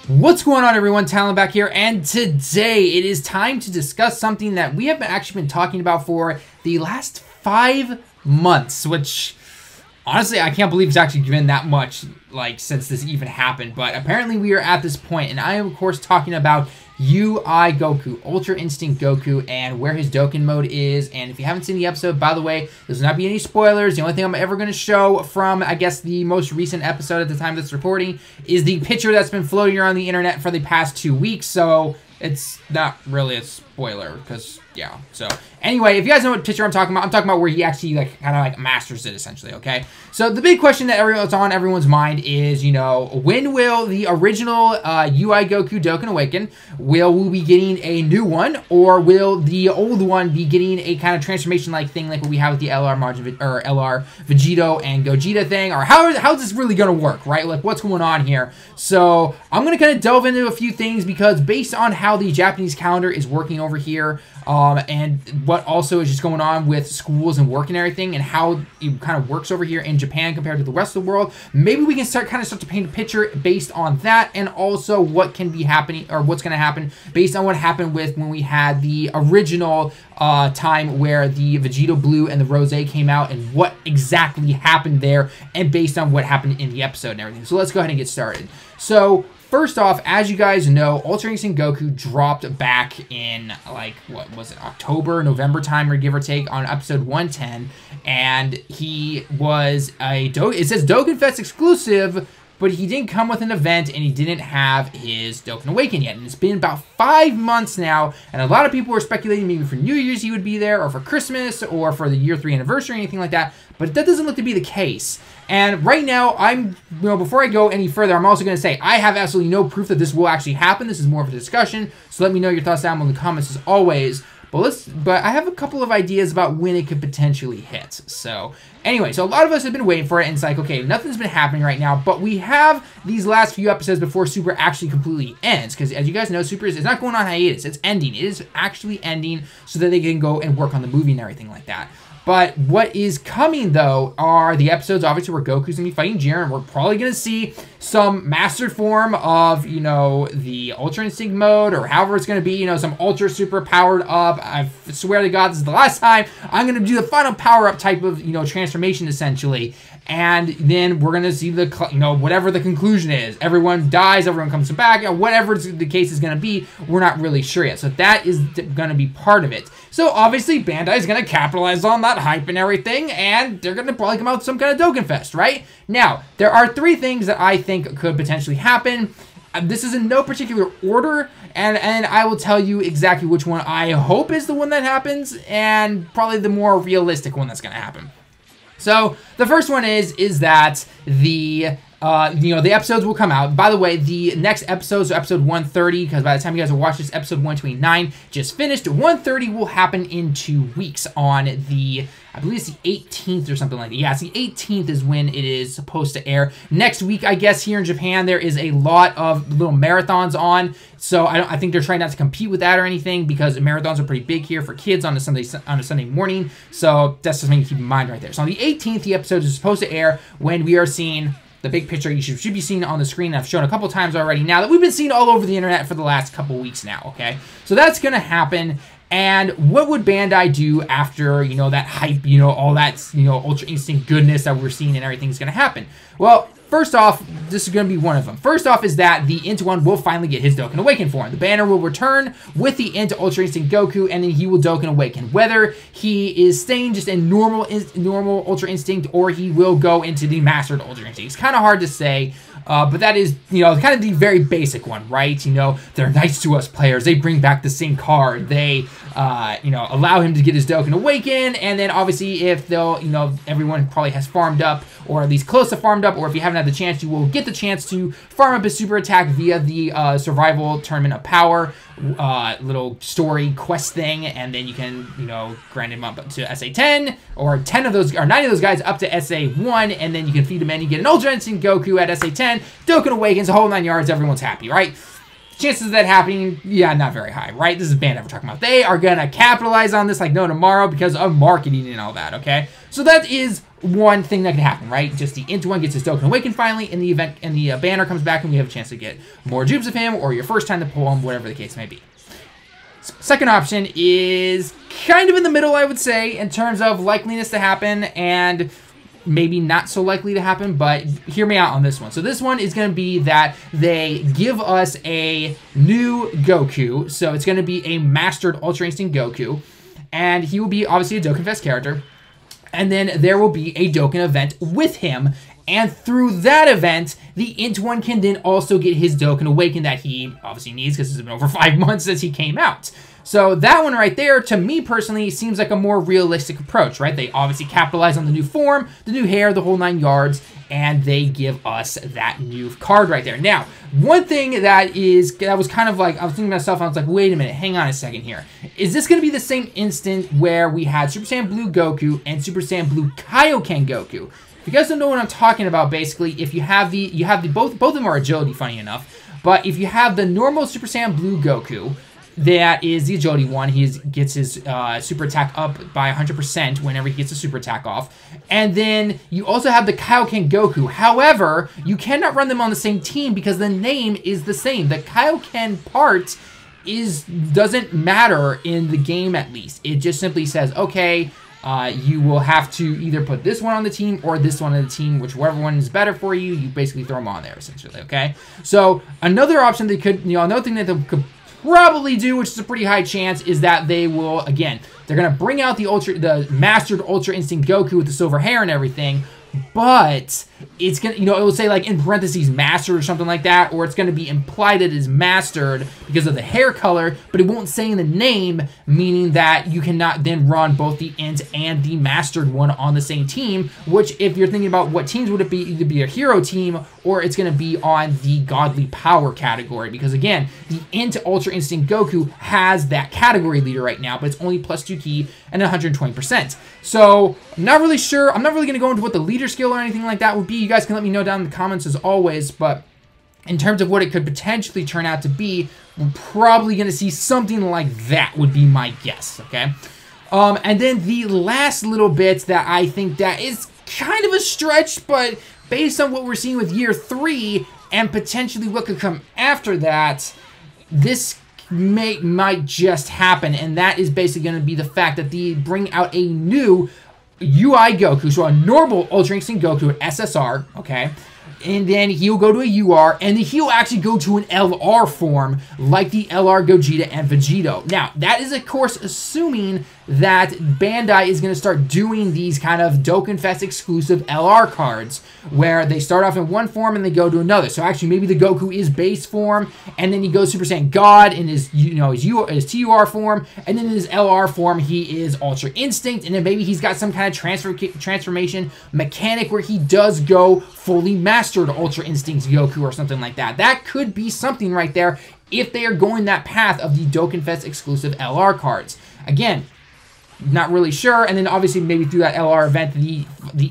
What's going on, everyone? Tallen back here, and today it is time to discuss something that we have actually been talking about for the last 5 months, which honestly I can't believe it's actually been that much since this even happened, but apparently we are at this point, and I am of course talking about UI Goku, Ultra Instinct Goku, and where his Dokkan mode is. And if you haven't seen the episode, by the way, there's not be any spoilers. The only thing I'm ever going to show from, I guess, the most recent episode at the time that's reporting is the picture that's been floating around the internet for the past 2 weeks, so it's not really a spoiler, because, yeah. So, anyway, if you guys know what picture I'm talking about where he actually, kind of masters it, essentially, okay? So, the big question that's on everyone's mind is, when will the original UI Goku Dokkan Awaken, will we be getting a new one, or will the old one be getting a kind of transformation-like thing like what we have with the LR Vegito and Gogeta thing, or how's this really going to work, right? What's going on here? So, I'm going to kind of delve into a few things, because based on how the Japanese calendar is working over here, and what also is just going on with schools and work and everything, and how it kind of works over here in Japan compared to the rest of the world, maybe we can start to paint a picture based on that, and also what can be happening, or what's going to happen based on what happened with when we had the original time where the Vegito Blue and the Rose came out, and what exactly happened there, and based on what happened in the episode and everything. So let's go ahead and get started. So first off, as you guys know, Ultra Instinct Goku dropped back in, what was it, October, November time, or give or take, on episode 110, and he was it says Dokkan Fest exclusive, but he didn't come with an event, and he didn't have his Dokkan Awaken yet. And it's been about 5 months now, and a lot of people are speculating maybe for New Year's he would be there, or for Christmas, or for the year 3 anniversary, or anything like that, but that doesn't look to be the case. And right now, before I go any further, I'm also going to say I have absolutely no proof that this will actually happen. This is more of a discussion, so let me know your thoughts down in the comments as always. But I have a couple of ideas about when it could potentially hit. So anyway, so a lot of us have been waiting for it, and it's okay, nothing's been happening right now, but we have these last few episodes before Super actually completely ends, because as you guys know, Super is not going on hiatus, it's ending. It is actually ending so that they can go and work on the movie and everything like that. But what is coming, though, are the episodes, obviously, where Goku's going to be fighting Jiren. We're probably going to see some mastered form of, the Ultra Instinct mode, or however it's going to be, some Ultra Super powered up. I swear to God, this is the last time I'm going to do the final power-up type of, transformation, essentially. And then we're going to see the, whatever the conclusion is. Everyone dies, everyone comes back, whatever the case is going to be, we're not really sure yet. So that is going to be part of it. So obviously, Bandai is going to capitalize on that hype and everything, and they're going to probably come out with some kind of Dokkan Fest, right? Now, there are 3 things that I think could potentially happen. This is in no particular order, and I will tell you exactly which one I hope is the one that happens, and probably the more realistic one that's going to happen. So the first one is that the episodes will come out. By the way, the next episode, so episode 130, because by the time you guys will watch this, episode 129 just finished. 130 will happen in 2 weeks on the, I believe it's the 18th or something like that. Yeah, it's the 18th is when it is supposed to air. Next week, I guess, here in Japan, there is a lot of little marathons on. So I think they're trying not to compete with that or anything, because marathons are pretty big here for kids on a Sunday morning. So that's just something to keep in mind right there. So on the 18th, the episode is supposed to air when we are seeing the big picture you should be seeing on the screen. I've shown a couple times already now that we've been seeing all over the internet for the last couple weeks now, okay? So that's going to happen. And what would Bandai do after, that hype, all that, Ultra Instinct goodness that we're seeing and everything's going to happen? Well, first off, this is going to be one of them. First off is that the Int one will finally get his Dokkan Awaken form. The banner will return with the Int Ultra Instinct Goku, and then he will Dokkan Awaken. Whether he is staying just in normal Ultra Instinct, or he will go into the Mastered Ultra Instinct. It's kind of hard to say. But that is, kind of the very basic one, right? They're nice to us players. They bring back the same card. They, allow him to get his Dokkan Awaken. And then obviously if they'll, everyone probably has farmed up, or at least close to farmed up, or if you haven't had the chance, you will get the chance to farm up his super attack via the Survival Tournament of Power little story quest thing, and then you can, grind him up to SA10, or 10 of those, or 9 of those guys up to SA1, and then you can feed him in, you get an Ultra Instinct Goku at SA10, Dokkan Awakens, the whole 9 yards, everyone's happy, right? chances of that happening, yeah, not very high, right? This is Bandai we're talking about. They are gonna capitalize on this like no tomorrow because of marketing and all that, okay? So that is one thing that could happen, right? Just the Int one gets his Dokkan Awaken finally, and the event and the banner comes back, and we have a chance to get more dupes of him, or your first time to pull him, whatever the case may be. Second option is kind of in the middle, I would say, in terms of likeliness to happen and maybe not so likely to happen, but hear me out on this one. So this one is going to be that they give us a new Goku. So it's going to be a mastered Ultra Instinct Goku, and he will be obviously a Dokkan Fest character. And then there will be a Dokkan event with him. And through that event, the Int one can then also get his Dokkan Awaken that he obviously needs because it's been over 5 months since he came out. So that one right there, to me personally, seems like a more realistic approach, right? They obviously capitalize on the new form, the new hair, the whole 9 yards, and they give us that new card right there. Now, one thing that was kind of like, I was thinking to myself, I was like, wait a minute, hang on a second here. Is this going to be the same instant where we had Super Saiyan Blue Goku and Super Saiyan Blue Kaioken Goku? If you guys don't know what I'm talking about, basically, if you have both of them are agility, funny enough, but if you have the normal Super Saiyan Blue Goku, that is the agility one. He gets his super attack up by 100% whenever he gets a super attack off. And then you also have the Kaioken Goku. However, you cannot run them on the same team because the name is the same. The Kaioken part doesn't matter in the game, at least. It just simply says, okay, you will have to either put this one on the team or this one on the team, whichever one is better for you. You basically throw them on there, essentially, okay? So another option they could, another thing that they could probably do, which is a pretty high chance, is that they will, again, they're going to bring out the mastered Ultra Instinct Goku with the silver hair and everything, but it's going to, it will say like in parentheses mastered or something like that, or it's going to be implied that it is mastered because of the hair color, but it won't say in the name, meaning that you cannot then run both the Int and the mastered one on the same team, which if you're thinking about what teams would it be, either be a hero team or it's going to be on the godly power category, because again, the Int Ultra Instinct Goku has that category leader right now, but it's only +2 ki and 120%. So I'm not really sure. I'm not really going to go into what the leader skill or anything like that would be. You guys can let me know down in the comments as always, but in terms of what it could potentially turn out to be, we're probably going to see something like that would be my guess, okay? And then the last little bit that I think that is kind of a stretch, but based on what we're seeing with year 3 and potentially what could come after that, this might just happen, and that is basically going to be the fact that they bring out a new UI Goku, so a normal Ultra Instinct Goku, an SSR, okay? And then he'll go to a UR, and then he'll actually go to an LR form, like the LR Gogeta and Vegito. Now, that is, of course, assuming that Bandai is going to start doing these kind of Dokkan Fest exclusive LR cards, where they start off in one form and they go to another. So actually, maybe the Goku is base form, and then he goes Super Saiyan God in his, his TUR form, and then in his LR form, he is Ultra Instinct, and then maybe he's got some kind of transformation mechanic where he does go fully mastered Ultra Instinct Goku or something like that. That could be something right there if they are going that path of the Dokkan Fest exclusive LR cards. Again, not really sure, and then obviously maybe through that LR event, the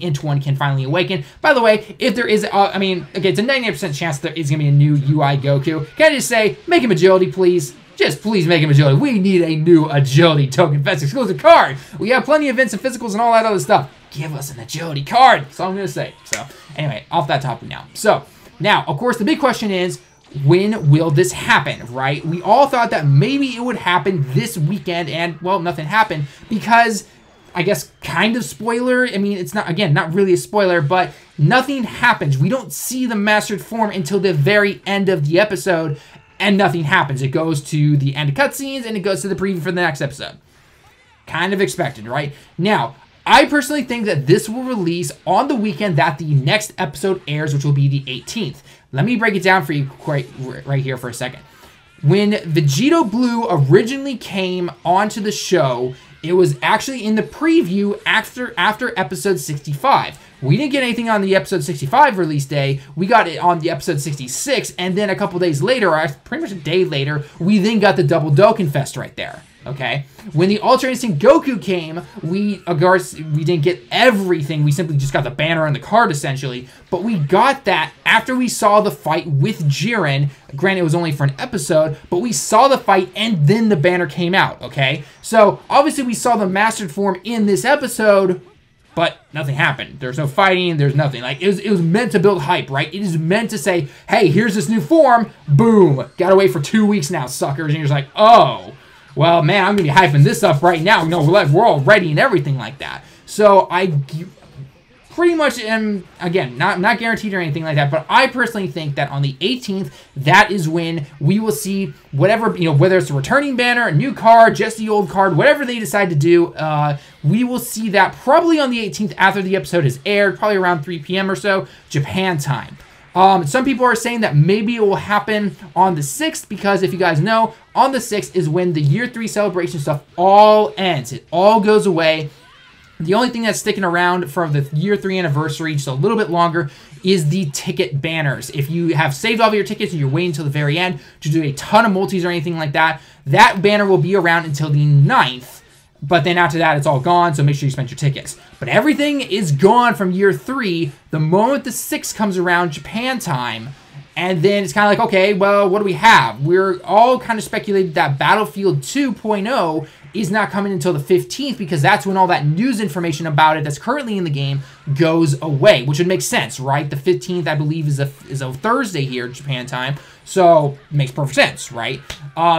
Int one can finally awaken. By the way, if there is, okay, it's a 98% chance there is going to be a new UI Goku. Can I just say, make him agility, please? Just please make him agility. We need a new agility Dokkan Fest exclusive card. We have plenty of events and physicals and all that other stuff. Give us an agility card. That's all I'm going to say. So, anyway, off that topic now. So, now, of course, the big question is, when will this happen, right? We all thought that maybe it would happen this weekend, and, well, nothing happened because, I guess, kind of spoiler. I mean, it's not, again, not really a spoiler, but nothing happens. We don't see the mastered form until the very end of the episode, and nothing happens. It goes to the end of cutscenes, and it goes to the preview for the next episode. Kind of expected, right? Now, I personally think that this will release on the weekend that the next episode airs, which will be the 18th. Let me break it down for you right here for a second. When Vegito Blue originally came onto the show, it was actually in the preview after episode 65. We didn't get anything on the episode 65 release day. We got it on the episode 66, and then a couple days later, or pretty much a day later, we then got the Double Dokkan Fest right there. okay? When the Ultra Instinct Goku came, we, of course, we didn't get everything. We simply just got the banner and the card, essentially. But we got that after we saw the fight with Jiren. Granted, it was only for an episode, but we saw the fight and then the banner came out, okay? So, obviously, we saw the mastered form in this episode, but nothing happened. There's no fighting. There's nothing. Like, it was meant to build hype, right? It is meant to say, hey, here's this new form. Boom. Gotta wait for 2 weeks now, suckers. And you're just like, oh, well, man, I'm going to be hyping this up right now. You know, we're all ready and everything like that. So I pretty much am, again, not guaranteed or anything like that, but I personally think that on the 18th, that is when we will see whatever, you know, whether it's a returning banner, a new card, just the old card, whatever they decide to do, we will see that probably on the 18th after the episode is aired, probably around 3 p.m. or so, Japan time. Some people are saying that maybe it will happen on the 6th because if you guys know, on the 6th is when the Year 3 celebration stuff all ends. It all goes away. The only thing that's sticking around for the Year 3 anniversary, just a little bit longer, is the ticket banners. If you have saved all of your tickets and you're waiting until the very end to do a ton of multis or anything like that, that banner will be around until the 9th. But then after that, it's all gone, so make sure you spend your tickets. But everything is gone from Year 3 the moment the 6th comes around, Japan time. And then it's kind of like, okay, well, what do we have? We're all kind of speculated that Battlefield 2.0 is not coming until the 15th because that's when all that news information about it that's currently in the game goes away, which would make sense, right? The 15th, I believe, is a Thursday here, Japan time. So, it makes perfect sense, right?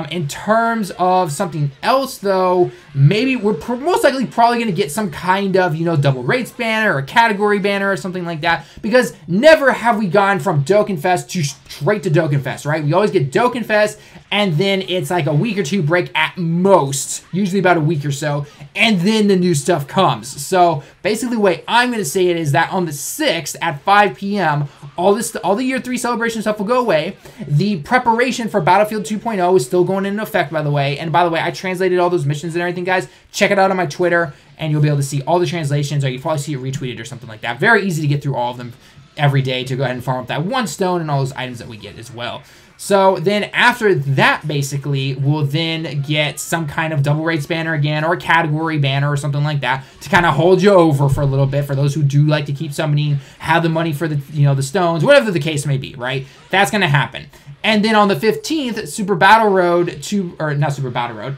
In terms of something else, though, maybe we're most likely probably going to get some kind of, you know, double rates banner or a category banner or something like that, because never have we gone from Dokkan Fest to straight to Dokkan Fest, right? We always get Dokkan Fest, and then it's like a week or two break at most, usually about a week or so, and then the new stuff comes. So, basically, the way I'm going to say it is that on the 6th at 5 p.m., all the Year 3 celebration stuff will go away. The preparation for Battlefield 2.0 is still going into effect, by the way. And by the way, I translated all those missions and everything, guys. Check it out on my Twitter, and you'll be able to see all the translations, or you probably see it retweeted or something like that. Very easy to get through all of them every day to go ahead and farm up that 1 stone and all those items that we get as well. So then after that, basically, we'll then get some kind of double rates banner again, or a category banner or something like that to kind of hold you over for a little bit for those who do like to keep summoning, have the money for the, you know, the stones, whatever the case may be, right? That's going to happen. And then on the 15th, Super Battle Road 2, or not Super Battle Road,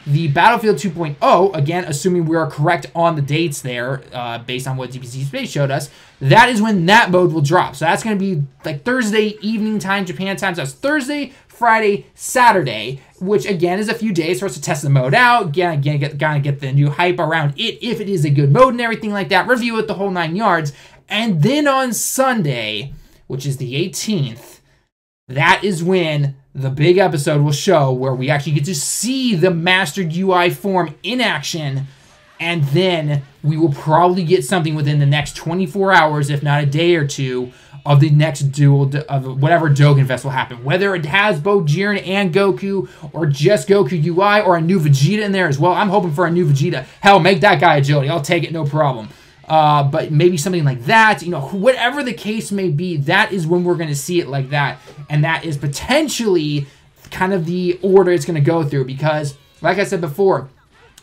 the Battlefield 2.0, again, assuming we are correct on the dates there, based on what DBZ Space showed us, that is when that mode will drop. So that's going to be like Thursday evening time, Japan time. So that's Thursday, Friday, Saturday, which again is a few days for us to test the mode out. Again, get the new hype around it, if it is a good mode and everything like that. Review it the whole 9 yards. And then on Sunday, which is the 18th, that is when the big episode will show where we actually get to see the mastered UI form in action, and then we will probably get something within the next 24 hours, if not a day or two, of the next duel of whatever Dokkan Fest will happen. Whether it has both Jiren and Goku, or just Goku UI, or a new Vegeta in there as well. I'm hoping for a new Vegeta. Hell, make that guy agility. I'll take it, no problem. But maybe something like that, you know, whatever the case may be, that is when we're going to see it like that. And that is potentially kind of the order it's going to go through, because, like I said before,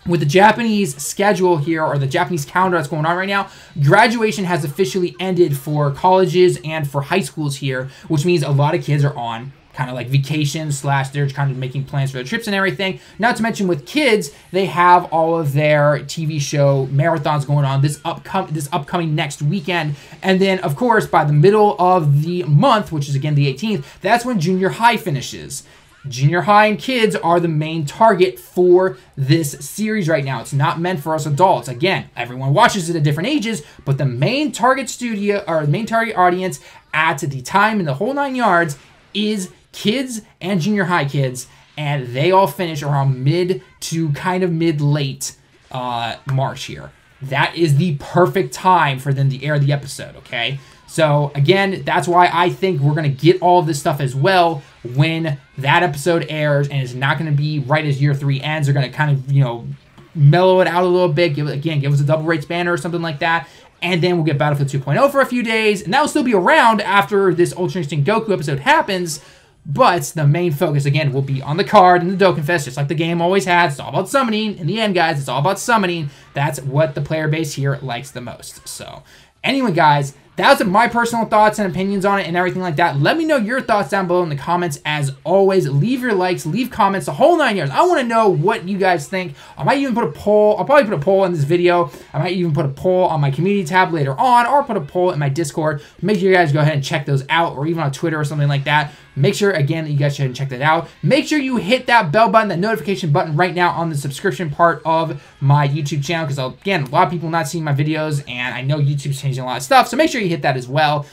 with the Japanese schedule here, or the Japanese calendar that's going on right now, graduation has officially ended for colleges and for high schools here, which means a lot of kids are on kind of like vacation / they're kind of making plans for their trips and everything. Not to mention with kids, they have all of their TV show marathons going on this upcoming next weekend. And then, of course, by the middle of the month, which is again the 18th, that's when junior high finishes. Junior high and kids are the main target for this series right now. It's not meant for us adults. Again, everyone watches it at different ages, but the main target studio, or the main target audience at the time in the whole 9 yards is kids and junior high kids, and they all finish around mid to kind of mid-late March here. That is the perfect time for them to air the episode, okay? So, again, that's why I think we're going to get all of this stuff as well when that episode airs, and it's not going to be right as Year 3 ends. They're going to kind of, you know, mellow it out a little bit, give us a double rates banner or something like that, and then we'll get Battlefield 2.0 for a few days, and that will still be around after this Ultra Instinct Goku episode happens. But the main focus, again, will be on the card and the Dokkan Fest, just like the game always has. It's all about summoning. In the end, guys, it's all about summoning. That's what the player base here likes the most. So, anyway, guys, that was my personal thoughts and opinions on it and everything like that. Let me know your thoughts down below in the comments. As always, leave your likes, leave comments, the whole 9 yards. I want to know what you guys think. I might even put a poll. I'll probably put a poll in this video. I might even put a poll on my community tab later on, or put a poll in my Discord. Make sure you guys go ahead and check those out, or even on Twitter or something like that. Make sure, again, that you guys should check that out. Make sure you hit that bell button, that notification button right now on the subscription part of my YouTube channel, because, again, a lot of people not seeing my videos, and I know YouTube's changing a lot of stuff, so make sure you hit that as well.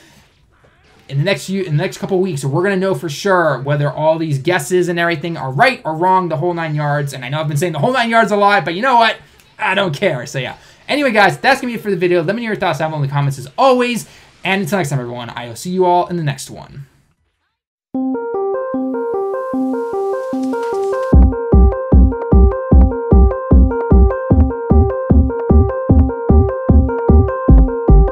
In the next couple weeks, we're going to know for sure whether all these guesses and everything are right or wrong, the whole 9 yards. And I know I've been saying the whole 9 yards a lot, but you know what? I don't care. So, yeah. Anyway, guys, that's going to be it for the video. Let me know your thoughts down below in the comments as always. And until next time, everyone, I will see you all in the next one.